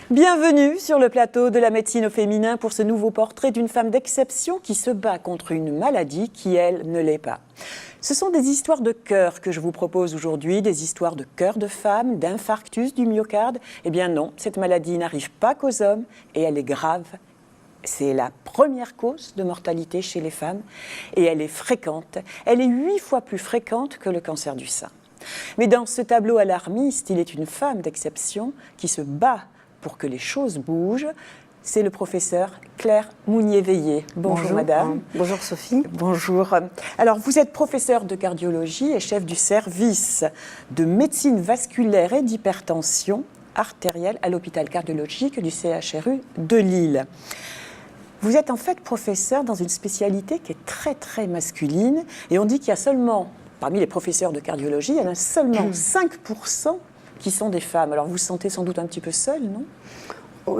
Bienvenue sur le plateau de la médecine au féminin pour ce nouveau portrait d'une femme d'exception qui se bat contre une maladie qui, elle, ne l'est pas. Ce sont des histoires de cœur que je vous propose aujourd'hui, des histoires de cœur de femme, d'infarctus du myocarde. Eh bien non, cette maladie n'arrive pas qu'aux hommes et elle est grave. C'est la première cause de mortalité chez les femmes et elle est fréquente. Elle est 8 fois plus fréquente que le cancer du sein. Mais dans ce tableau alarmiste, il est une femme d'exception qui se bat pour que les choses bougent. C'est le professeur Claire Mounier-Veillé. Bonjour madame. Bonjour Sophie. Bonjour. Alors vous êtes professeure de cardiologie et chef du service de médecine vasculaire et d'hypertension artérielle à l'hôpital cardiologique du CHRU de Lille. Vous êtes en fait professeur dans une spécialité qui est très masculine et on dit qu'il y a seulement, parmi les professeurs de cardiologie, il y en a seulement 5% qui sont des femmes. Alors vous vous sentez sans doute un petit peu seule, non ?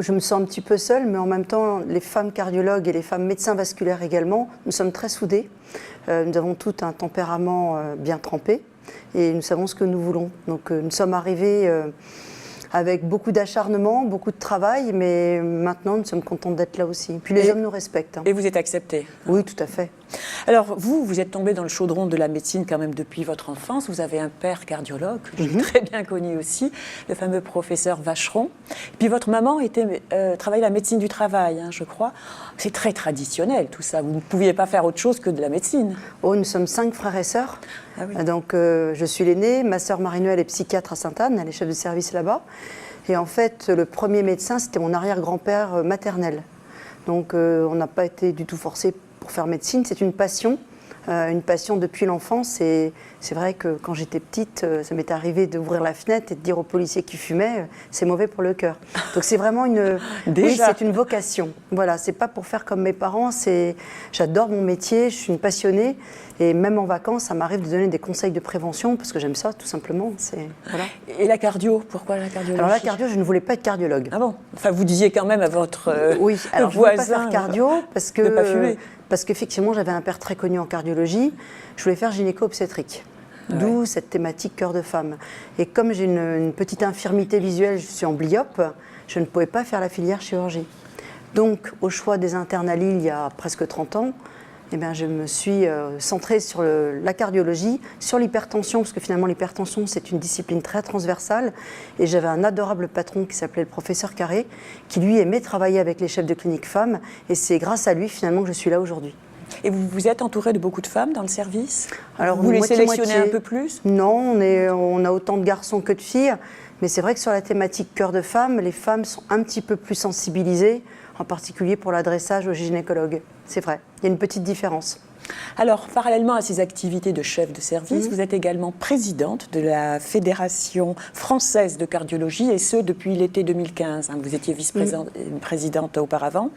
Je me sens un petit peu seule, mais en même temps, les femmes cardiologues et les femmes médecins vasculaires également, nous sommes très soudées. Nous avons toutes un tempérament bien trempé et nous savons ce que nous voulons. Donc nous sommes arrivés avec beaucoup d'acharnement, beaucoup de travail, mais maintenant nous sommes contents d'être là aussi. Puis les hommes nous respectent. Et vous êtes acceptée ? Oui, tout à fait. Alors vous êtes tombée dans le chaudron de la médecine quand même depuis votre enfance. Vous avez un père cardiologue, que j'ai très bien connu aussi, le fameux professeur Vacheron. Et puis votre maman travaillait la médecine du travail, je crois. C'est très traditionnel tout ça. Vous ne pouviez pas faire autre chose que de la médecine. Oh, nous sommes 5 frères et sœurs. Ah oui. Donc je suis l'aînée. Ma sœur Marie-Noël est psychiatre à Sainte-Anne, elle est chef de service là-bas. Et en fait, le premier médecin, c'était mon arrière-grand-père maternel. Donc on n'a pas été du tout forcés pour faire médecine. C'est une passion depuis l'enfance. Et c'est vrai que quand j'étais petite, ça m'est arrivé d'ouvrir la fenêtre et de dire aux policiers qui fumaient, c'est mauvais pour le cœur. Donc c'est vraiment oui, c'est une vocation. Voilà, c'est pas pour faire comme mes parents. J'adore mon métier, je suis une passionnée. Et même en vacances, ça m'arrive de donner des conseils de prévention parce que j'aime ça, tout simplement. Voilà. Et la cardio, pourquoi la cardiologie ? Alors la cardio, je ne voulais pas être cardiologue. Ah bon ? Enfin, vous disiez quand même à votre oui, alors je ne voulais pas faire cardio parce que de pas fumer. Parce qu'effectivement, j'avais un père très connu en cardiologie. Je voulais faire gynéco-obstétrique. D'où cette thématique cœur de femme. Et comme j'ai une petite infirmité visuelle, je suis amblyopes, je ne pouvais pas faire la filière chirurgie. Donc, au choix des internes à Lille, il y a presque 30 ans, eh bien, je me suis centrée sur la cardiologie, sur l'hypertension, parce que finalement l'hypertension c'est une discipline très transversale. Et j'avais un adorable patron qui s'appelait le professeur Carré, qui lui aimait travailler avec les chefs de clinique femmes. Et c'est grâce à lui finalement que je suis là aujourd'hui. Et vous vous êtes entourée de beaucoup de femmes dans le service ? Alors, vous les sélectionnez un peu plus ? Non, on a autant de garçons que de filles. Mais c'est vrai que sur la thématique cœur de femme, les femmes sont un petit peu plus sensibilisées, en particulier pour l'adressage aux gynécologues. C'est vrai, il y a une petite différence. Alors, parallèlement à ces activités de chef de service, vous êtes également présidente de la Fédération française de cardiologie, et ce, depuis l'été 2015. Vous étiez vice-présidente auparavant.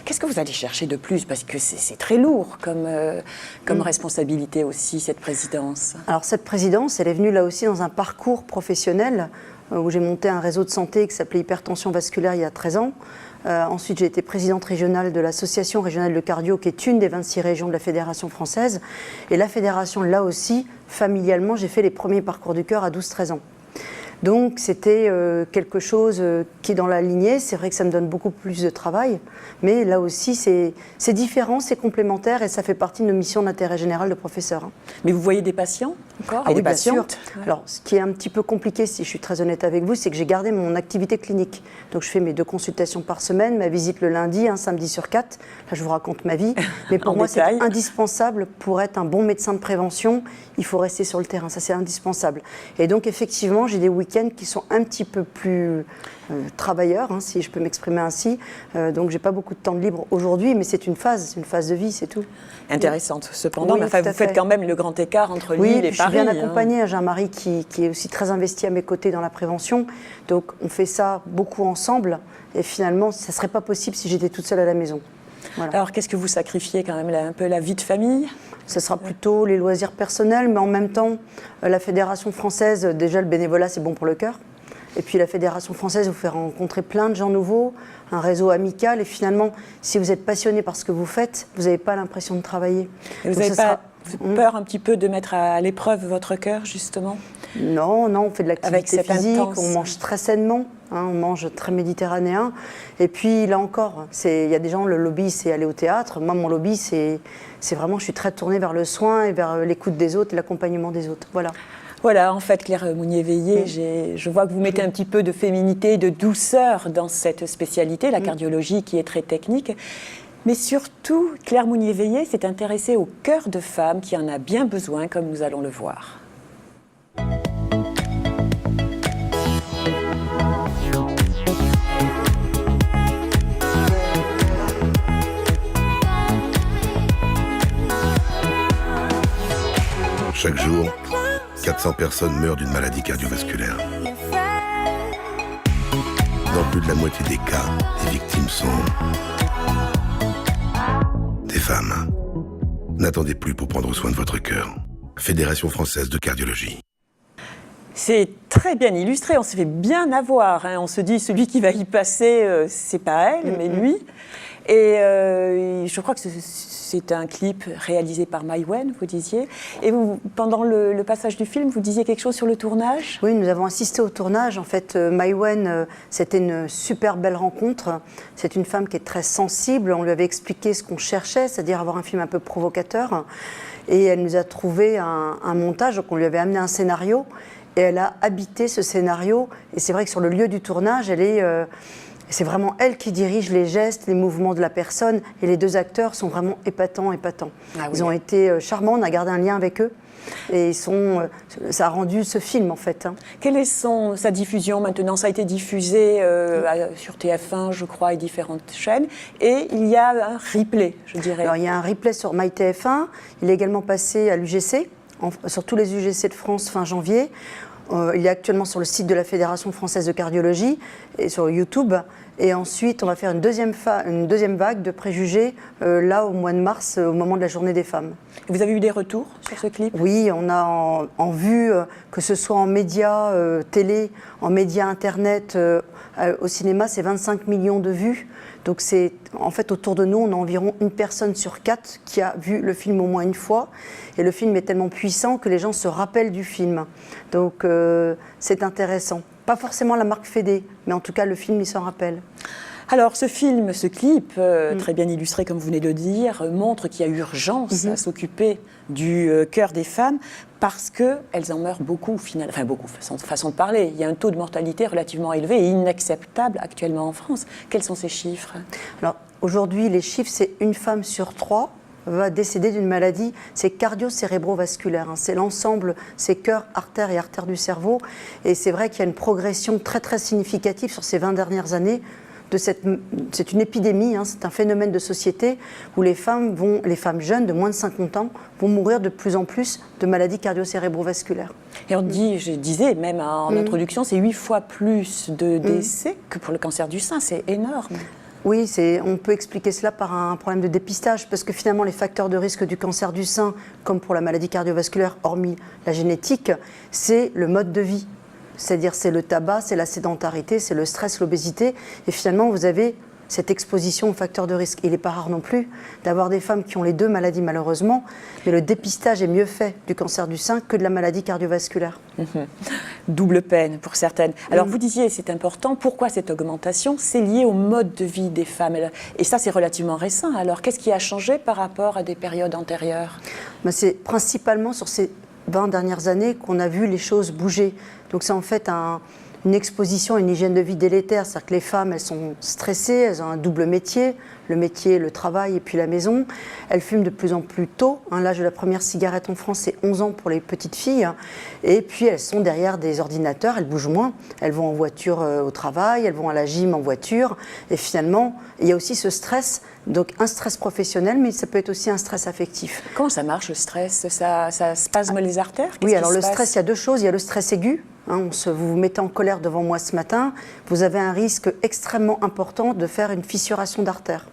Qu'est-ce que vous allez chercher de plus ? Parce que c'est très lourd comme responsabilité aussi, cette présidence. Alors, cette présidence, elle est venue là aussi dans un parcours professionnel où j'ai monté un réseau de santé qui s'appelait Hypertension vasculaire il y a 13 ans. Ensuite, j'ai été présidente régionale de l'Association régionale de cardio, qui est une des 26 régions de la Fédération française. Et la Fédération, là aussi, familialement, j'ai fait les premiers parcours du cœur à 12-13 ans. Donc, c'était quelque chose qui est dans la lignée. C'est vrai que ça me donne beaucoup plus de travail. Mais là aussi, c'est différent, c'est complémentaire et ça fait partie de nos missions d'intérêt général de professeur. Mais vous voyez des patients encore ? Ah oui, bien sûr. Alors, ce qui est un petit peu compliqué, si je suis très honnête avec vous, c'est que j'ai gardé mon activité clinique. Donc, je fais mes 2 consultations par semaine, ma visite le lundi, un samedi sur 4. Là, je vous raconte ma vie. Mais pour moi, c'est indispensable pour être un bon médecin de prévention. Il faut rester sur le terrain, ça c'est indispensable. Et donc, effectivement, j'ai des week-ends qui sont un petit peu plus travailleurs, si je peux m'exprimer ainsi. Donc, j'ai pas beaucoup de temps de libre aujourd'hui, mais c'est une phase de vie, c'est tout. Intéressante, cependant. Oui, mais enfin, vous faites quand même le grand écart entre Lille et Paris. Je suis bien accompagnée. J'ai un mari qui est aussi très investi à mes côtés dans la prévention. Donc, on fait ça beaucoup ensemble. Et finalement, ça ne serait pas possible si j'étais toute seule à la maison. Voilà. Alors, qu'est-ce que vous sacrifiez quand même, un peu la vie de famille ? Ce sera plutôt les loisirs personnels, mais en même temps, la Fédération française, déjà le bénévolat, c'est bon pour le cœur. Et puis la Fédération française vous fait rencontrer plein de gens nouveaux, un réseau amical. Et finalement, si vous êtes passionné par ce que vous faites, vous n'avez pas l'impression de travailler. Et vous n'avez pas peur un petit peu de mettre à l'épreuve votre cœur, justement ? Non, on fait de l'activité physique, on mange très sainement. On mange très méditerranéen. Et puis là encore, il y a des gens, le lobby c'est aller au théâtre. Moi, mon lobby c'est vraiment, je suis très tournée vers le soin et vers l'écoute des autres et l'accompagnement des autres. Voilà. Voilà, en fait, Claire Mounier-Veillé, je vois que vous mettez un petit peu de féminité, de douceur dans cette spécialité, la cardiologie qui est très technique. Mais surtout, Claire Mounier-Veillé s'est intéressée au cœur de femme qui en a bien besoin, comme nous allons le voir. Chaque jour, 400 personnes meurent d'une maladie cardiovasculaire. Dans plus de la moitié des cas, les victimes sont des femmes. N'attendez plus pour prendre soin de votre cœur. Fédération française de cardiologie. C'est très bien illustré, on se fait bien avoir. On se dit, celui qui va y passer, c'est pas elle, mais lui. Et je crois que c'est un clip réalisé par Maïwenn, vous disiez. Et vous, pendant le passage du film, vous disiez quelque chose sur le tournage ? Oui, nous avons assisté au tournage. En fait, Maïwenn, c'était une super belle rencontre. C'est une femme qui est très sensible. On lui avait expliqué ce qu'on cherchait, c'est-à-dire avoir un film un peu provocateur. Et elle nous a trouvé un montage, donc on lui avait amené un scénario. Et elle a habité ce scénario. Et c'est vrai que sur le lieu du tournage, c'est vraiment elle qui dirige les gestes, les mouvements de la personne. Et les deux acteurs sont vraiment épatants. Ah oui. Ils ont été charmants, on a gardé un lien avec eux. Et ça a rendu ce film, en fait. Quelle est sa diffusion maintenant ? Ça a été diffusé sur TF1, je crois, et différentes chaînes. Et il y a un replay, je dirais. Alors, il y a un replay sur MyTF1. Il est également passé à l'UGC, sur tous les UGC de France fin janvier. Il est actuellement sur le site de la Fédération française de cardiologie et sur YouTube. Et ensuite, on va faire une deuxième vague de préjugés là au mois de mars, au moment de la Journée des femmes. Vous avez eu des retours sur ce clip ? Oui, on a en vue, que ce soit en médias télé, en médias internet, au cinéma, c'est 25 millions de vues. Donc c'est, en fait, autour de nous, on a environ une personne sur 4 qui a vu le film au moins une fois. Et le film est tellement puissant que les gens se rappellent du film. Donc c'est intéressant. Pas forcément la marque Fédé, mais en tout cas, le film, il s'en rappelle. Alors, ce film, ce clip, très bien illustré, comme vous venez de le dire, montre qu'il y a urgence à s'occuper du cœur des femmes parce qu'elles en meurent beaucoup, au final. Enfin, beaucoup, façon de parler. Il y a un taux de mortalité relativement élevé et inacceptable actuellement en France. Quels sont ces chiffres ? Alors, aujourd'hui, les chiffres, c'est une femme sur 3 va décéder d'une maladie, c'est cardio-cérébrovasculaire. C'est l'ensemble, c'est cœur, artères et artères du cerveau. Et c'est vrai qu'il y a une progression très, très significative sur ces 20 dernières années. C'est une épidémie, c'est un phénomène de société où les femmes jeunes de moins de 50 ans vont mourir de plus en plus de maladies cardio-cérébrovasculaires. Et on dit, je disais même en introduction, c'est 8 fois plus de décès que pour le cancer du sein, c'est énorme. Oui, on peut expliquer cela par un problème de dépistage, parce que finalement les facteurs de risque du cancer du sein, comme pour la maladie cardiovasculaire, hormis la génétique, c'est le mode de vie. C'est-à-dire c'est le tabac, c'est la sédentarité, c'est le stress, l'obésité. Et finalement, vous avez cette exposition aux facteurs de risque. Il n'est pas rare non plus d'avoir des femmes qui ont les deux maladies malheureusement, mais le dépistage est mieux fait du cancer du sein que de la maladie cardiovasculaire. Double peine pour certaines. Alors vous disiez, c'est important, pourquoi cette augmentation ? C'est lié au mode de vie des femmes. Et ça, c'est relativement récent. Alors qu'est-ce qui a changé par rapport à des périodes antérieures ? C'est principalement sur ces 20 dernières années qu'on a vu les choses bouger. Donc c'est en fait une exposition à une hygiène de vie délétère. C'est-à-dire que les femmes, elles sont stressées, elles ont un double métier, le travail et puis la maison. Elles fument de plus en plus tôt. L'âge de la première cigarette en France, c'est 11 ans pour les petites filles. Et puis elles sont derrière des ordinateurs, elles bougent moins. Elles vont en voiture au travail, elles vont à la gym en voiture. Et finalement, il y a aussi ce stress, donc un stress professionnel, mais ça peut être aussi un stress affectif. Comment ça marche le stress ? Ça spasme les artères ? Oui, alors le stress, il y a deux choses. Il y a le stress aigu. Vous vous mettez en colère devant moi ce matin, vous avez un risque extrêmement important de faire une fissuration d'artère.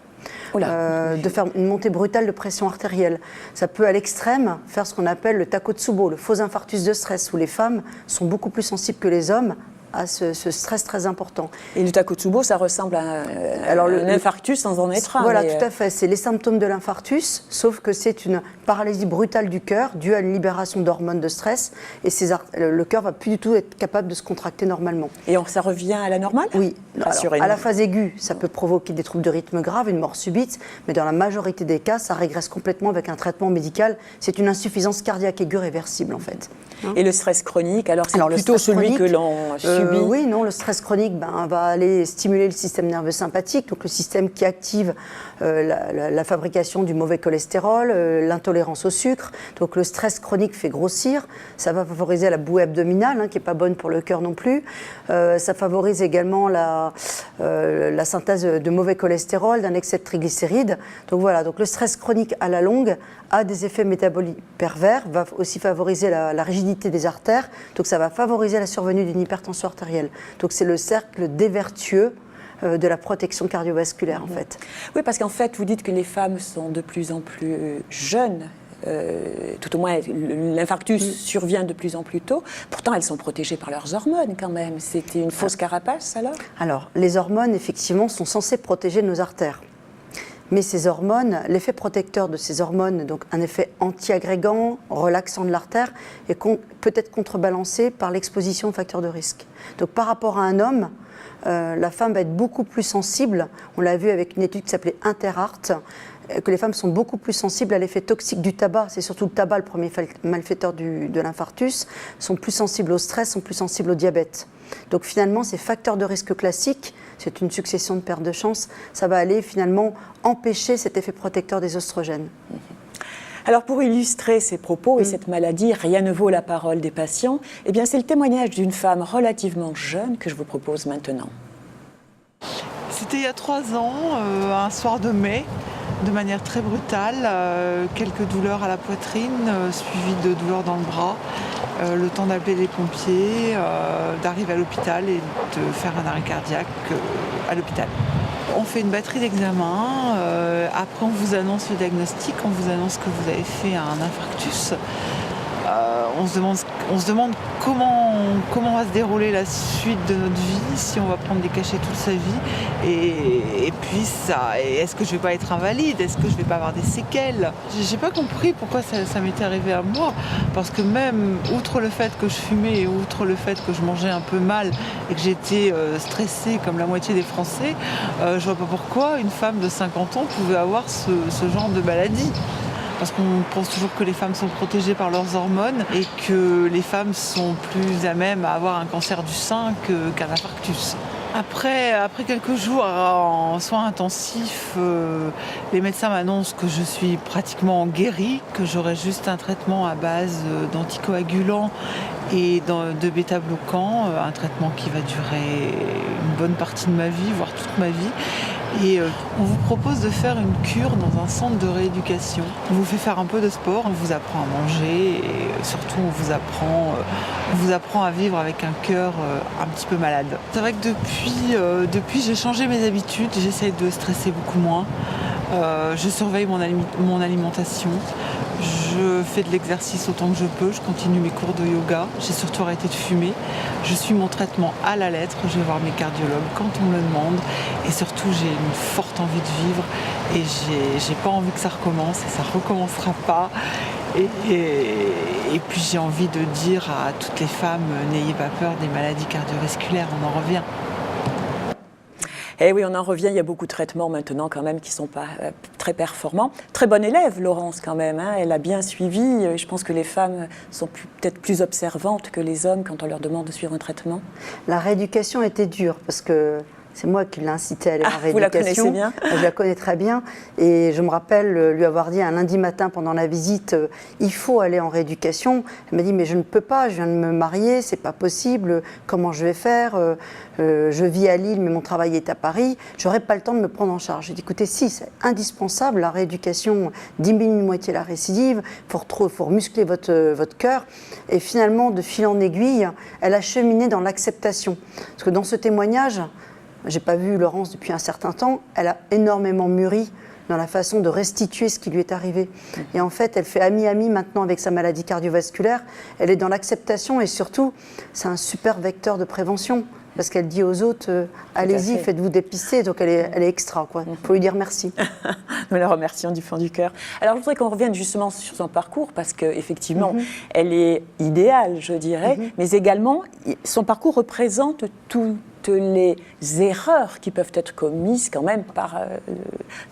De faire une montée brutale de pression artérielle. Ça peut à l'extrême faire ce qu'on appelle le Takotsubo, le faux infarctus de stress, où les femmes sont beaucoup plus sensibles que les hommes à ce stress très important. Et le Takotsubo, ça ressemble à un infarctus sans en être un. Voilà, tout à fait. C'est les symptômes de l'infarctus, sauf que c'est une paralysie brutale du cœur due à une libération d'hormones de stress. Et le cœur ne va plus du tout être capable de se contracter normalement. Et ça revient à la normale? Oui. Alors, à la phase aiguë, ça peut provoquer des troubles de rythme graves, une mort subite, mais dans la majorité des cas, ça régresse complètement avec un traitement médical. C'est une insuffisance cardiaque aiguë réversible, en fait. Et le stress chronique, alors c'est plutôt celui que l'on subit? Oui, non, le stress chronique va aller stimuler le système nerveux sympathique, donc le système qui active la fabrication du mauvais cholestérol, l'intolérance au sucre. Donc le stress chronique fait grossir, ça va favoriser la bouée abdominale, qui n'est pas bonne pour le cœur non plus. Ça favorise également la synthèse de mauvais cholestérol, d'un excès de triglycérides. Donc voilà, donc le stress chronique à la longue a des effets métaboliques pervers, va aussi favoriser la rigidité des artères, donc ça va favoriser la survenue d'une hypertension artérielle. Donc c'est le cercle dévertueux de la protection cardiovasculaire en fait. Oui, parce qu'en fait, vous dites que les femmes sont de plus en plus jeunes. Tout au moins, l'infarctus survient de plus en plus tôt. Pourtant, elles sont protégées par leurs hormones quand même. C'était une fausse carapace alors? Alors, les hormones, effectivement, sont censées protéger nos artères. Mais ces hormones, l'effet protecteur de ces hormones, donc un effet anti-agrégant, relaxant de l'artère, est peut-être contrebalancé par l'exposition aux facteurs de risque. Donc par rapport à un homme, la femme va être beaucoup plus sensible, on l'a vu avec une étude qui s'appelait Interart, que les femmes sont beaucoup plus sensibles à l'effet toxique du tabac, c'est surtout le tabac le premier malfaiteur de l'infarctus, sont plus sensibles au stress, sont plus sensibles au diabète. Donc finalement, ces facteurs de risque classiques, c'est une succession de pertes de chance, ça va aller finalement empêcher cet effet protecteur des oestrogènes. Alors pour illustrer ces propos et cette maladie, rien ne vaut la parole des patients, eh bien c'est le témoignage d'une femme relativement jeune que je vous propose maintenant. C'était il y a 3 ans, un soir de mai, de manière très brutale, quelques douleurs à la poitrine, suivies de douleurs dans le bras, le temps d'appeler les pompiers, d'arriver à l'hôpital et de faire un arrêt cardiaque à l'hôpital. On fait une batterie d'examens, après on vous annonce le diagnostic, on vous annonce que vous avez fait un infarctus. On se demande comment va se dérouler la suite de notre vie, si on va prendre des cachets toute sa vie, et puis est-ce que je vais pas être invalide, est-ce que je vais pas avoir des séquelles? J'ai pas compris pourquoi ça m'était arrivé à moi, parce que même outre le fait que je fumais et outre le fait que je mangeais un peu mal et que j'étais stressée comme la moitié des Français, je vois pas pourquoi une femme de 50 ans pouvait avoir ce genre de maladie. Parce qu'on pense toujours que les femmes sont protégées par leurs hormones et que les femmes sont plus à même à avoir un cancer du sein qu'un infarctus. Après quelques jours en soins intensifs, les médecins m'annoncent que je suis pratiquement guérie, que j'aurai juste un traitement à base d'anticoagulants et de bêta-bloquants, un traitement qui va durer une bonne partie de ma vie, voire toute ma vie. Et on vous propose de faire une cure dans un centre de rééducation. On vous fait faire un peu de sport, on vous apprend à manger et surtout on vous apprend à vivre avec un cœur un petit peu malade. C'est vrai que depuis j'ai changé mes habitudes, j'essaie de stresser beaucoup moins. Je surveille mon alimentation, je fais de l'exercice autant que je peux, je continue mes cours de yoga, j'ai surtout arrêté de fumer, je suis mon traitement à la lettre, je vais voir mes cardiologues quand on me le demande et surtout j'ai une forte envie de vivre et j'ai pas envie que ça recommence et ça recommencera pas. Et puis j'ai envie de dire à toutes les femmes, n'ayez pas peur des maladies cardiovasculaires, on en revient. Eh oui, on en revient, il y a beaucoup de traitements maintenant quand même qui ne sont pas très performants. Très bonne élève, Laurence, quand même, hein. Elle a bien suivi. Je pense que les femmes sont peut-être plus observantes que les hommes quand on leur demande de suivre un traitement. La rééducation était dure parce que c'est moi qui l'ai incitée à aller en rééducation. Vous la connaissez bien? Je la connais très bien. Et je me rappelle lui avoir dit un lundi matin pendant la visite, il faut aller en rééducation. Elle m'a dit, mais je ne peux pas, je viens de me marier, c'est pas possible, comment je vais faire? Je vis à Lille, mais mon travail est à Paris, j'aurai pas le temps de me prendre en charge. J'ai dit, écoutez, si, c'est indispensable, la rééducation diminue de moitié la récidive, il faut muscler votre cœur. Et finalement, de fil en aiguille, elle a cheminé dans l'acceptation. Parce que dans ce témoignage, j'ai pas vu Laurence depuis un certain temps, elle a énormément mûri dans la façon de restituer ce qui lui est arrivé. Et en fait, elle fait ami-ami maintenant avec sa maladie cardiovasculaire. Elle est dans l'acceptation et surtout, c'est un super vecteur de prévention. Parce qu'elle dit aux autres, allez-y, faites-vous dépister. Donc elle est extra, quoi. Il faut lui dire merci. Nous la remercions du fond du cœur. Alors je voudrais qu'on revienne justement sur son parcours, parce qu'effectivement, elle est idéale, je dirais, mais également, son parcours représente toutes les erreurs qui peuvent être commises quand même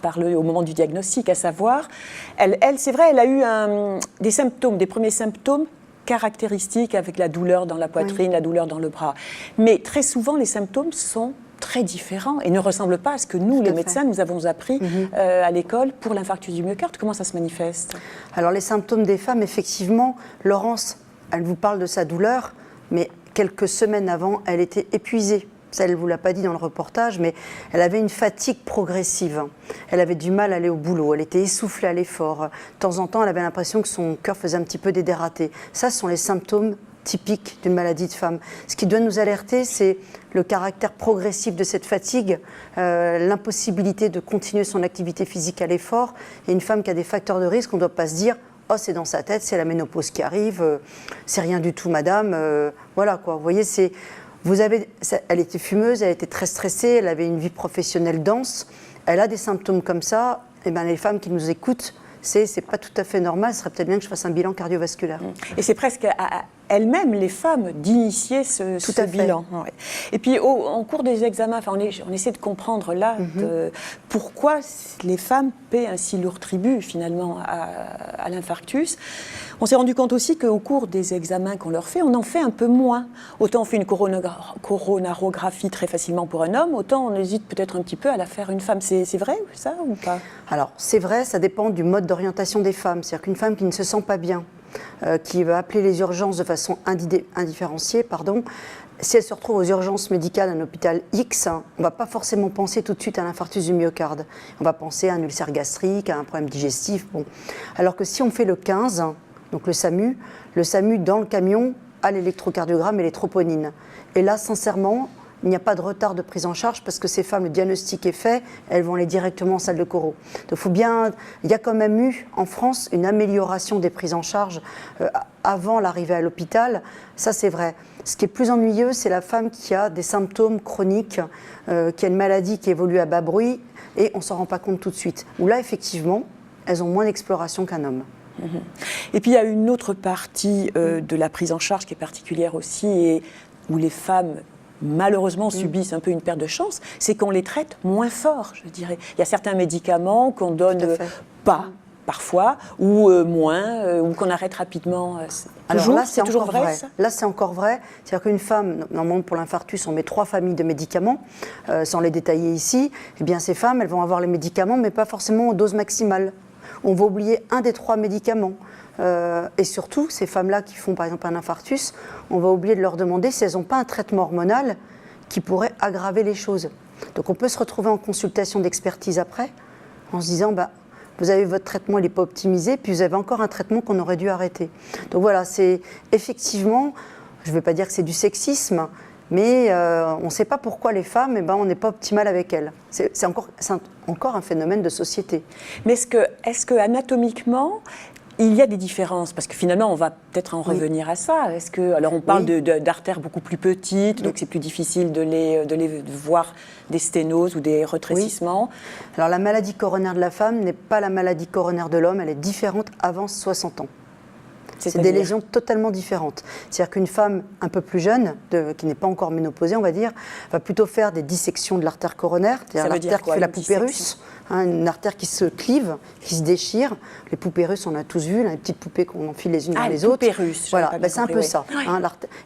au moment du diagnostic, à savoir, elle c'est vrai, elle a eu des symptômes, des premiers symptômes caractéristiques avec la douleur dans la poitrine, la douleur dans le bras. Mais très souvent, les symptômes sont très différents et ne ressemblent pas à ce que nous, les médecins, nous avons appris à l'école pour l'infarctus du myocarde. Comment ça se manifeste? Alors, les symptômes des femmes, effectivement, Laurence, elle vous parle de sa douleur, mais quelques semaines avant, elle était épuisée. Ça, elle ne vous l'a pas dit dans le reportage, mais elle avait une fatigue progressive. Elle avait du mal à aller au boulot, elle était essoufflée à l'effort. De temps en temps, elle avait l'impression que son cœur faisait un petit peu des dératés. Ça, ce sont les symptômes typiques d'une maladie de femme. Ce qui doit nous alerter, c'est le caractère progressif de cette fatigue, l'impossibilité de continuer son activité physique à l'effort. Et une femme qui a des facteurs de risque, on ne doit pas se dire « Oh, c'est dans sa tête, c'est la ménopause qui arrive, c'est rien du tout, madame. » Voilà, quoi. Vous voyez, c'est... elle était fumeuse, elle était très stressée, elle avait une vie professionnelle dense. Elle a des symptômes comme ça. Et bien, les femmes qui nous écoutent, c'est pas tout à fait normal. Ce serait peut-être bien que je fasse un bilan cardiovasculaire. Et c'est presque à elles-mêmes, les femmes, d'initier ce bilan. Ouais. Et puis, en cours des examens, on essaie de comprendre là pourquoi les femmes paient un si lourd tribut, finalement, à l'infarctus. On s'est rendu compte aussi qu'au cours des examens qu'on leur fait, on en fait un peu moins. Autant on fait une coronarographie très facilement pour un homme, autant on hésite peut-être un petit peu à la faire une femme. C'est vrai, ça, ou pas? Alors, c'est vrai, ça dépend du mode d'orientation des femmes. C'est-à-dire qu'une femme qui ne se sent pas bien, qui va appeler les urgences de façon indifférenciée, si elle se retrouve aux urgences médicales d'un hôpital X, on ne va pas forcément penser tout de suite à l'infarctus du myocarde. On va penser à un ulcère gastrique, à un problème digestif. Bon. Alors que si on fait le 15, donc le SAMU dans le camion a l'électrocardiogramme et les troponines. Et là, sincèrement, il n'y a pas de retard de prise en charge parce que ces femmes, le diagnostic est fait, elles vont aller directement en salle de choro. Donc il y a quand même eu en France une amélioration des prises en charge avant l'arrivée à l'hôpital. Ça, c'est vrai. Ce qui est plus ennuyeux, c'est la femme qui a des symptômes chroniques, qui a une maladie qui évolue à bas bruit et on ne s'en rend pas compte tout de suite. Où là, effectivement, elles ont moins d'exploration qu'un homme. Et puis il y a une autre partie de la prise en charge qui est particulière aussi et où les femmes malheureusement subissent un peu une perte de chance, c'est qu'on les traite moins fort, je dirais. Il y a certains médicaments qu'on donne pas parfois, ou moins, ou qu'on arrête rapidement. Alors là, c'est toujours vrai. Ça là, c'est encore vrai. C'est-à-dire qu'une femme, normalement pour l'infarctus, on met 3 familles de médicaments, sans les détailler ici. Eh bien, ces femmes, elles vont avoir les médicaments, mais pas forcément en dose maximale. On va oublier un des 3 médicaments. Et surtout, ces femmes-là qui font par exemple un infarctus, on va oublier de leur demander si elles n'ont pas un traitement hormonal qui pourrait aggraver les choses. Donc on peut se retrouver en consultation d'expertise après, en se disant vous avez votre traitement, il n'est pas optimisé, puis vous avez encore un traitement qu'on aurait dû arrêter. Donc voilà, c'est effectivement, je ne vais pas dire que c'est du sexisme, mais on ne sait pas pourquoi les femmes, on n'est pas optimal avec elles. C'est encore un phénomène de société. Mais est-ce que anatomiquement, il y a des différences? Parce que finalement, on va peut-être en revenir à ça. Alors on parle d'artères beaucoup plus petites, donc c'est plus difficile de voir des sténoses ou des rétrécissements. Alors la maladie coronaire de la femme n'est pas la maladie coronaire de l'homme, elle est différente avant 60 ans. C'est des lésions totalement différentes. C'est-à-dire qu'une femme un peu plus jeune, qui n'est pas encore ménopausée, on va dire, va plutôt faire des dissections de l'artère coronaire, c'est-à-dire l'artère qui fait la poupée russe, une artère qui se clive, qui se déchire. Les poupées russes, on a tous vu, les petites poupées qu'on enfile les unes dans les autres. Les poupées russes, voilà, c'est un peu ça.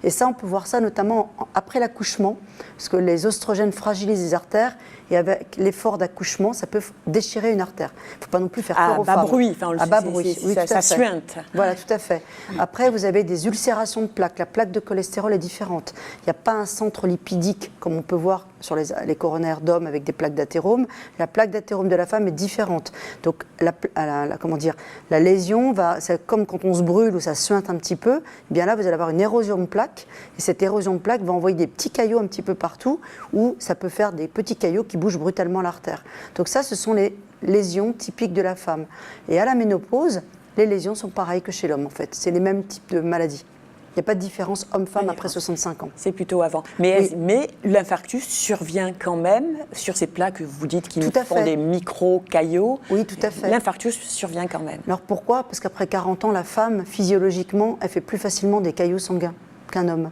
Et ça, on peut voir ça notamment après l'accouchement, parce que les oestrogènes fragilisent les artères, et avec l'effort d'accouchement, ça peut déchirer une artère. Il ne faut pas non plus faire peur aux femmes. À bas bruit, oui, ça suinte. Voilà, tout à fait. Après, vous avez des ulcérations de plaques. La plaque de cholestérol est différente. Il n'y a pas un centre lipidique, comme on peut voir sur les coronaires d'hommes avec des plaques d'athérome. La plaque d'athérome de la femme est différente. Donc, la lésion, c'est comme quand on se brûle ou ça suinte un petit peu. Eh bien là, vous allez avoir une érosion de plaque. Et cette érosion de plaque va envoyer des petits caillots un petit peu partout, où ça peut faire des petits caillots qui bougent brutalement l'artère. Donc ça, ce sont les lésions typiques de la femme. Et à la ménopause, les lésions sont pareilles que chez l'homme en fait. C'est les mêmes types de maladies. Il n'y a pas de différence homme-femme après 65 ans. C'est plutôt avant. Mais l'infarctus survient quand même sur ces plats que vous dites qui nous font des micro-caillots. Oui, tout à fait. L'infarctus survient quand même. Alors pourquoi ? Parce qu'après 40 ans, la femme, physiologiquement, elle fait plus facilement des caillots sanguins qu'un homme,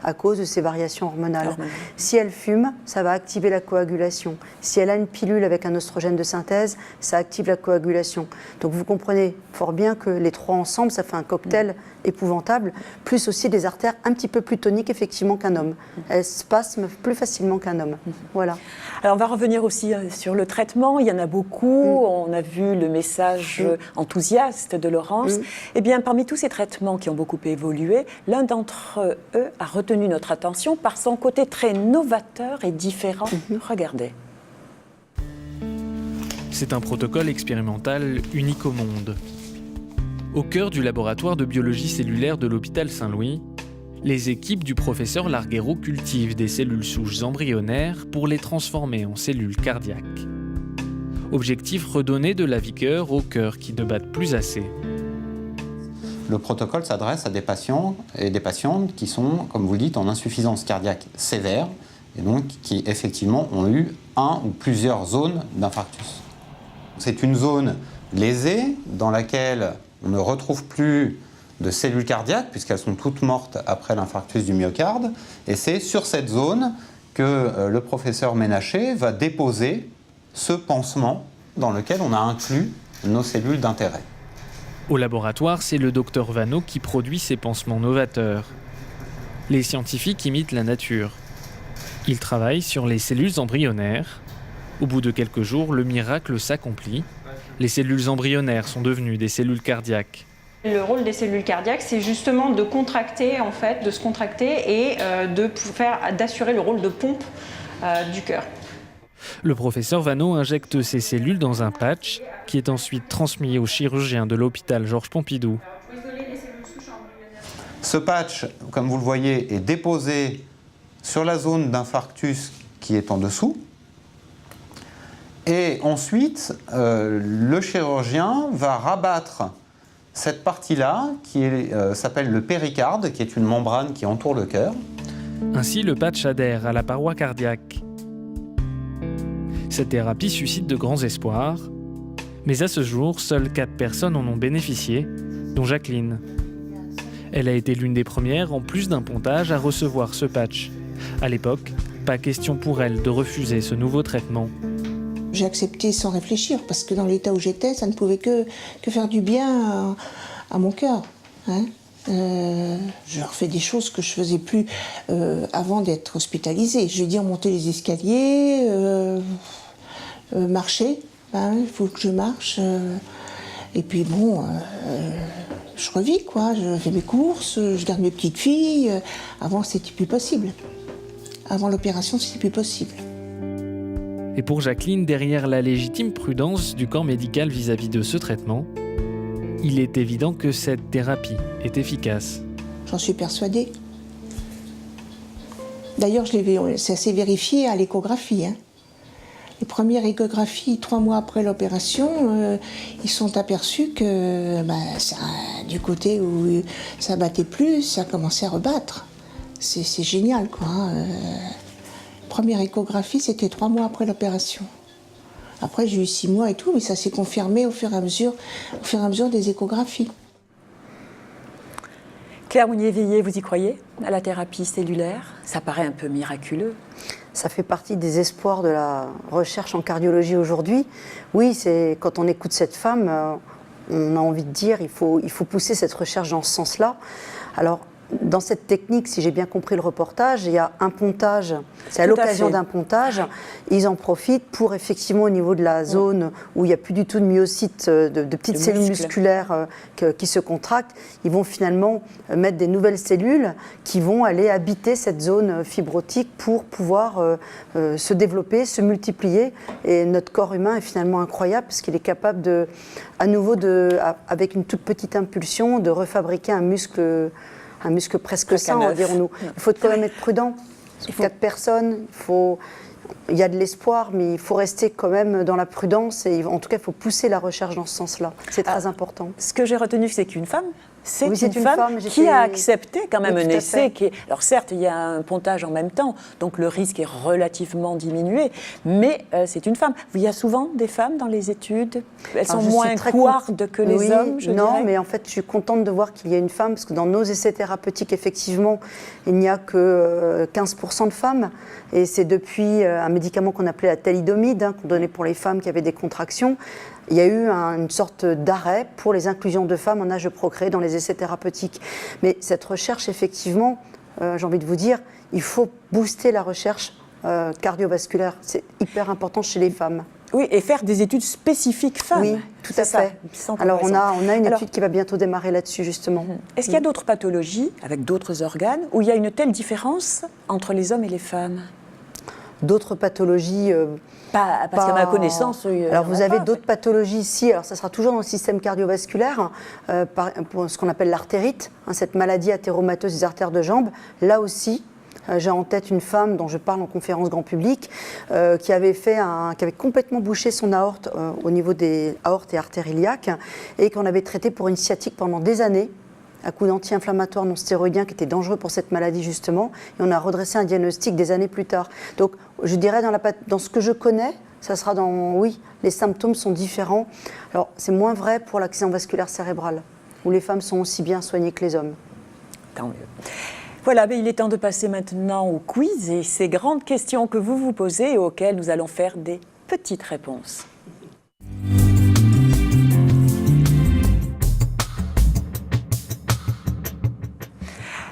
à cause de ses variations hormonales. Si elle fume, ça va activer la coagulation. Si elle a une pilule avec un oestrogène de synthèse, ça active la coagulation. Donc vous comprenez fort bien que les trois ensemble, ça fait un cocktail épouvantable, plus aussi des artères un petit peu plus toniques effectivement qu'un homme. Elles spasment plus facilement qu'un homme. Voilà. Alors on va revenir aussi sur le traitement, il y en a beaucoup, on a vu le message enthousiaste de Laurence. Eh bien parmi tous ces traitements qui ont beaucoup évolué, l'un d'entre eux a retenu notre attention par son côté très novateur et différent. Regardez. C'est un protocole expérimental unique au monde. Au cœur du laboratoire de biologie cellulaire de l'hôpital Saint-Louis, les équipes du professeur Larguero cultivent des cellules souches embryonnaires pour les transformer en cellules cardiaques. Objectif, redonner de la vigueur aux cœurs qui ne battent plus assez. Le protocole s'adresse à des patients et des patientes qui sont, comme vous le dites, en insuffisance cardiaque sévère et donc qui effectivement ont eu un ou plusieurs zones d'infarctus. C'est une zone lésée dans laquelle on ne retrouve plus de cellules cardiaques puisqu'elles sont toutes mortes après l'infarctus du myocarde. Et c'est sur cette zone que le professeur Ménaché va déposer ce pansement dans lequel on a inclus nos cellules d'intérêt. Au laboratoire, c'est le docteur Vanneau qui produit ces pansements novateurs. Les scientifiques imitent la nature. Ils travaillent sur les cellules embryonnaires. Au bout de quelques jours, le miracle s'accomplit. Les cellules embryonnaires sont devenues des cellules cardiaques. Le rôle des cellules cardiaques, c'est justement de contracter, en fait, de se contracter et d'assurer le rôle de pompe du cœur. Le professeur Vanneau injecte ces cellules dans un patch qui est ensuite transmis aux chirurgiens de l'hôpital Georges Pompidou. Ce patch, comme vous le voyez, est déposé sur la zone d'infarctus qui est en dessous. Et ensuite, le chirurgien va rabattre cette partie-là, qui s'appelle le péricarde, qui est une membrane qui entoure le cœur. Ainsi, le patch adhère à la paroi cardiaque. Cette thérapie suscite de grands espoirs, mais à ce jour, seules 4 personnes en ont bénéficié, dont Jacqueline. Elle a été l'une des premières, en plus d'un pontage, à recevoir ce patch. À l'époque, pas question pour elle de refuser ce nouveau traitement. J'ai accepté sans réfléchir, parce que dans l'état où j'étais, ça ne pouvait que faire du bien à mon cœur. Hein. Je refais des choses que je ne faisais plus avant d'être hospitalisée. Je veux dire, monter les escaliers, marcher, hein, il faut que je marche. Et puis bon, je revis, quoi. Je fais mes courses, je garde mes petites filles. Avant, c'était plus possible. Avant l'opération, c'était plus possible. Et pour Jacqueline, derrière la légitime prudence du corps médical vis-à-vis de ce traitement, il est évident que cette thérapie est efficace. J'en suis persuadée. D'ailleurs, ça s'est vérifié à l'échographie. Hein. Les premières échographies, 3 mois après l'opération, ils sont aperçus que du côté où ça battait plus, ça commençait à rebattre. C'est génial, quoi. Première échographie, c'était 3 mois après l'opération. Après, j'ai eu 6 mois et tout, mais ça s'est confirmé au fur et à mesure des échographies. Claire Mounier-Villiers, vous y croyez à la thérapie cellulaire? Ça paraît un peu miraculeux. Ça fait partie des espoirs de la recherche en cardiologie aujourd'hui. Oui, quand on écoute cette femme, on a envie de dire il faut pousser cette recherche dans ce sens-là. Alors, dans cette technique, si j'ai bien compris le reportage, il y a un pontage. C'est à l'occasion d'un pontage, ils en profitent pour effectivement au niveau de la zone où il n'y a plus du tout de myocytes, de petites cellules musculaires qui se contractent, ils vont finalement mettre des nouvelles cellules qui vont aller habiter cette zone fibrotique pour pouvoir se développer, se multiplier. Et notre corps humain est finalement incroyable parce qu'il est capable à nouveau, avec une toute petite impulsion, de refabriquer un muscle presque sain, dirons-nous. Il faut quand même être prudent. 4 personnes, il faut il y a de l'espoir, mais il faut rester quand même dans la prudence et en tout cas, il faut pousser la recherche dans ce sens-là. C'est très important. Ce que j'ai retenu, c'est qu'une femme, c'est Oui, une femme qui a accepté quand même Oui, un tout à essai. fait. Alors certes, il y a un pontage en même temps, donc le risque est relativement diminué, mais c'est une femme. Il y a souvent des femmes dans les études. Elles sont Alors, je suis moins très couardes que les Oui, hommes, je non, dirais. mais en fait, je suis contente de voir qu'il y a une femme, parce que dans nos essais thérapeutiques, effectivement, il n'y a que 15% de femmes. Et c'est depuis un médicament qu'on appelait la thalidomide, qu'on donnait pour les femmes qui avaient des contractions. Il y a eu une sorte d'arrêt pour les inclusions de femmes en âge de procréer dans les essais thérapeutiques. Mais cette recherche, effectivement, j'ai envie de vous dire, il faut booster la recherche cardiovasculaire. C'est hyper important chez les femmes. Oui, et faire des études spécifiques femmes. Oui, tout à C'est ça, fait. sans Alors, on comparaison. a une Alors, étude qui va bientôt démarrer là-dessus, justement. est-ce qu'il y a d'autres pathologies, avec d'autres organes, où il y a une telle différence entre les hommes et les femmes? D'autres pathologies Parce qu'à ma connaissance, il y en Alors a vous avez pas. d'autres pathologies ici, alors ça sera toujours dans le système cardiovasculaire, pour ce qu'on appelle l'artérite, cette maladie athéromateuse des artères de jambes. Là aussi, j'ai en tête une femme dont je parle en conférence grand public, qui avait complètement bouché son aorte au niveau des aortes et artères iliaques, et qu'on avait traité pour une sciatique pendant des années, à coup d'anti-inflammatoires non stéroïdiens qui étaient dangereux pour cette maladie justement, et on a redressé un diagnostic des années plus tard. Donc je dirais dans ce que je connais, ça sera oui, les symptômes sont différents. Alors c'est moins vrai pour l'accident vasculaire cérébral, où les femmes sont aussi bien soignées que les hommes. Tant mieux. Voilà, mais il est temps de passer maintenant au quiz et ces grandes questions que vous vous posez et auxquelles nous allons faire des petites réponses.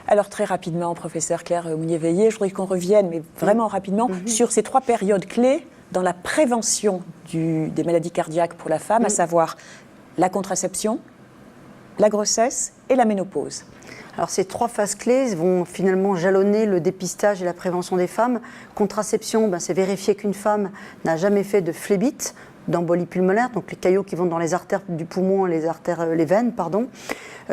Alors très rapidement, professeur Claire Mounier-Veillé, je voudrais qu'on revienne, mais vraiment rapidement, sur ces 3 périodes clés dans la prévention des maladies cardiaques pour la femme, à savoir la contraception, la grossesse et la ménopause. Alors ces 3 phases clés vont finalement jalonner le dépistage et la prévention des femmes. Contraception, c'est vérifier qu'une femme n'a jamais fait de phlébite, d'embolie pulmonaire, donc les caillots qui vont dans les artères du poumon, les veines, pardon.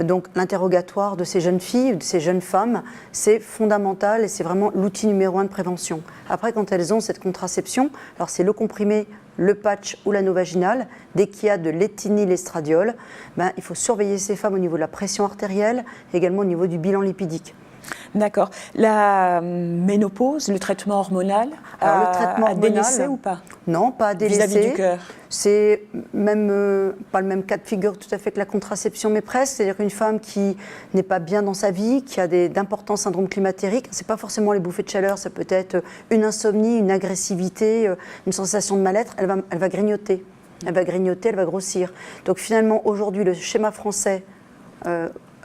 Donc l'interrogatoire de ces jeunes filles, de ces jeunes femmes, c'est fondamental et c'est vraiment l'outil numéro 1 de prévention. Après, quand elles ont cette contraception, alors c'est le comprimé, le patch ou l'anneau vaginal. Dès qu'il y a de l'éthénylestradiol, il faut surveiller ces femmes au niveau de la pression artérielle, également au niveau du bilan lipidique. D'accord. La ménopause, le traitement hormonal, Alors, le traitement à hormonal, délaisser ou pas? Non, pas à délaisser. Vis-à-vis du cœur. C'est même pas le même cas de figure tout à fait que la contraception, mais presque. C'est-à-dire qu'une femme qui n'est pas bien dans sa vie, qui a d'importants syndromes climatériques, c'est pas forcément les bouffées de chaleur, ça peut être une insomnie, une agressivité, une sensation de mal-être, elle va grignoter. Elle va grignoter, elle va grossir. Donc finalement, aujourd'hui, le schéma français,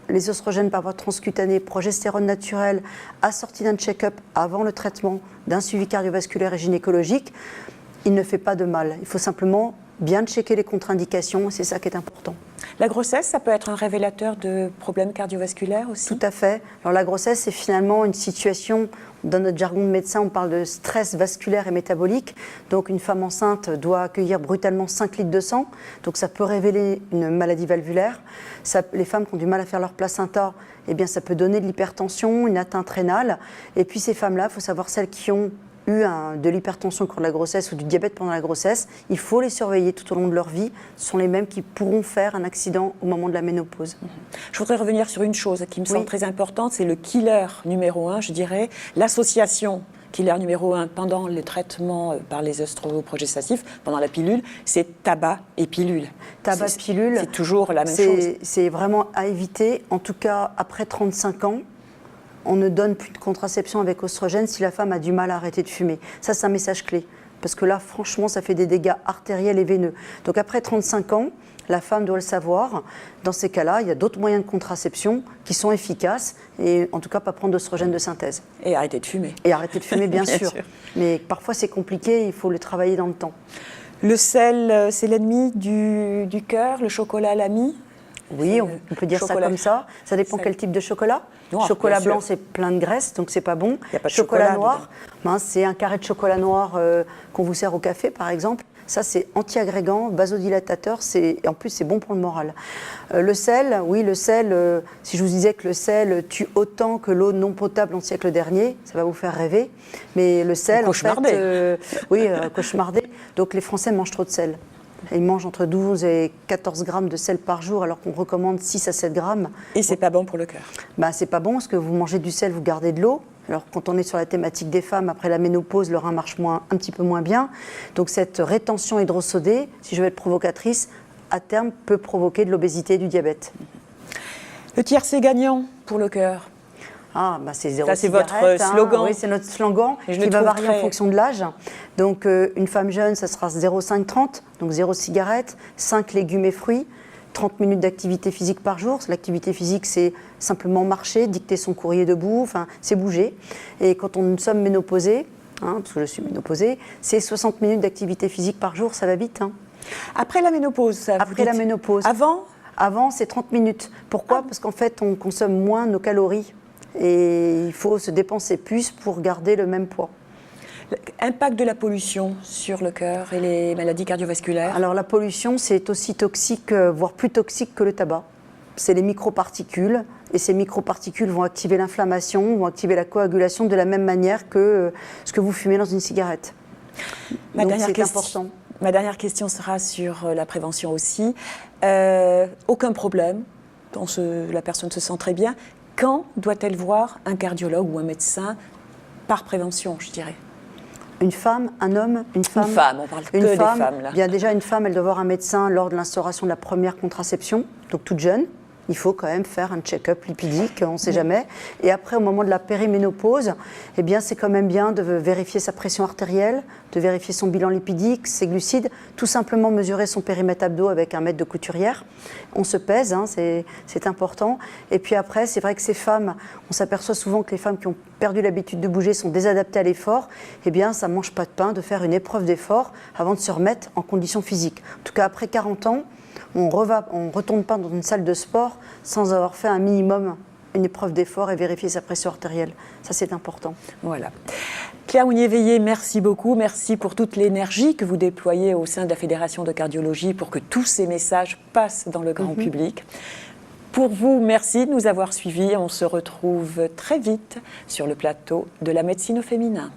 les oestrogènes par voie transcutanée, progestérone naturelle, assorti d'un check-up avant le traitement, d'un suivi cardiovasculaire et gynécologique, il ne fait pas de mal. Il faut simplement bien checker les contre-indications, c'est ça qui est important. La grossesse, ça peut être un révélateur de problèmes cardiovasculaires aussi? Tout à fait. Alors la grossesse, c'est finalement une situation, dans notre jargon de médecin, on parle de stress vasculaire et métabolique. Donc une femme enceinte doit accueillir brutalement 5 litres de sang. Donc ça peut révéler une maladie valvulaire. Les femmes qui ont du mal à faire leur placenta, ça peut donner de l'hypertension, une atteinte rénale. Et puis ces femmes-là, il faut savoir celles qui ont eu de l'hypertension au cours de la grossesse ou du diabète pendant la grossesse, il faut les surveiller tout au long de leur vie. Ce sont les mêmes qui pourront faire un accident au moment de la ménopause. Je voudrais revenir sur une chose qui me semble très importante, c'est le killer numéro 1, je dirais, l'association killer numéro 1 pendant le traitement par les œstroprogestatifs, pendant la pilule, c'est tabac et pilule. Tabac, pilule, c'est toujours la même chose. C'est vraiment à éviter, en tout cas après 35 ans. On ne donne plus de contraception avec oestrogène si la femme a du mal à arrêter de fumer. Ça, c'est un message clé. Parce que là, franchement, ça fait des dégâts artériels et veineux. Donc après 35 ans, la femme doit le savoir. Dans ces cas-là, il y a d'autres moyens de contraception qui sont efficaces et en tout cas pas prendre d'oestrogène de synthèse. Et arrêter de fumer. Et arrêter de fumer, bien sûr. Mais parfois, c'est compliqué, il faut le travailler dans le temps. Le sel, c'est l'ennemi du cœur, le chocolat l'ami? Oui, on peut dire ça comme ça. Ça dépend quel type de chocolat. Noir, chocolat blanc, c'est plein de graisse, donc c'est pas bon. Il y a pas de chocolat chocolat noir, c'est un carré de chocolat noir qu'on vous sert au café, par exemple. Ça, c'est anti-agrégant, vasodilatateur, et en plus, c'est bon pour le moral. Le sel, oui, le sel, si je vous disais que le sel tue autant que l'eau non potable en siècle dernier, ça va vous faire rêver. Mais le sel, cauchemardé. en fait, oui, cauchemardé. Donc les Français mangent trop de sel. Ils mangent entre 12 et 14 grammes de sel par jour, alors qu'on recommande 6 à 7 grammes. Et c'est pas bon pour le cœur. Bah, c'est pas bon, parce que vous mangez du sel, vous gardez de l'eau. Alors, quand on est sur la thématique des femmes, après la ménopause, le rein marche un petit peu moins bien. Donc, cette rétention hydrosodée, si je veux être provocatrice, à terme, peut provoquer de l'obésité et du diabète. Le tiercé gagnant pour le cœur. Ah, bah c'est zéro Ça, c'est cigarette, votre slogan. Oui, c'est notre slogan Et je qui le va trouve varier très- en fonction de l'âge. Donc, une femme jeune, ça sera 0,5-30, donc 0 cigarette, 5 légumes et fruits, 30 minutes d'activité physique par jour. L'activité physique, c'est simplement marcher, dicter son courrier debout, enfin, c'est bouger. Et quand nous sommes ménopausés, parce que je suis ménopausée, c'est 60 minutes d'activité physique par jour, ça va vite. Après la ménopause, ça vous Après la dites. ménopause. Avant, c'est 30 minutes. Pourquoi ? Parce qu'en fait, on consomme moins nos calories. Et il faut se dépenser plus pour garder le même poids. Impact de la pollution sur le cœur et les maladies cardiovasculaires. Alors la pollution, c'est aussi toxique, voire plus toxique que le tabac. C'est les microparticules, et ces microparticules vont activer l'inflammation, vont activer la coagulation de la même manière que ce que vous fumez dans une cigarette. Donc c'est important. Ma dernière question sera sur la prévention aussi. Aucun problème, la personne se sent très bien. Quand doit-elle voir un cardiologue ou un médecin par prévention, je dirais ? Une femme, un homme, une femme. Une femme, on parle que des femmes là. Bien déjà, une femme, elle doit voir un médecin lors de l'instauration de la première contraception, donc toute jeune. Il faut quand même faire un check-up lipidique, on ne sait jamais. Et après, au moment de la périménopause, eh bien, c'est quand même bien de vérifier sa pression artérielle, de vérifier son bilan lipidique, ses glucides, tout simplement mesurer son périmètre abdo avec un mètre de couturière. On se pèse, c'est important. Et puis après, c'est vrai que ces femmes, on s'aperçoit souvent que les femmes qui ont perdu l'habitude de bouger sont désadaptées à l'effort. Eh bien, ça ne mange pas de pain de faire une épreuve d'effort avant de se remettre en condition physique. En tout cas, après 40 ans, on ne retourne pas dans une salle de sport sans avoir fait un minimum, une épreuve d'effort et vérifier sa pression artérielle. Ça, c'est important. Voilà. Claire Mounier-Veillé, merci beaucoup. Merci pour toute l'énergie que vous déployez au sein de la Fédération de cardiologie pour que tous ces messages passent dans le grand public. Pour vous, merci de nous avoir suivis. On se retrouve très vite sur le plateau de la médecine au féminin.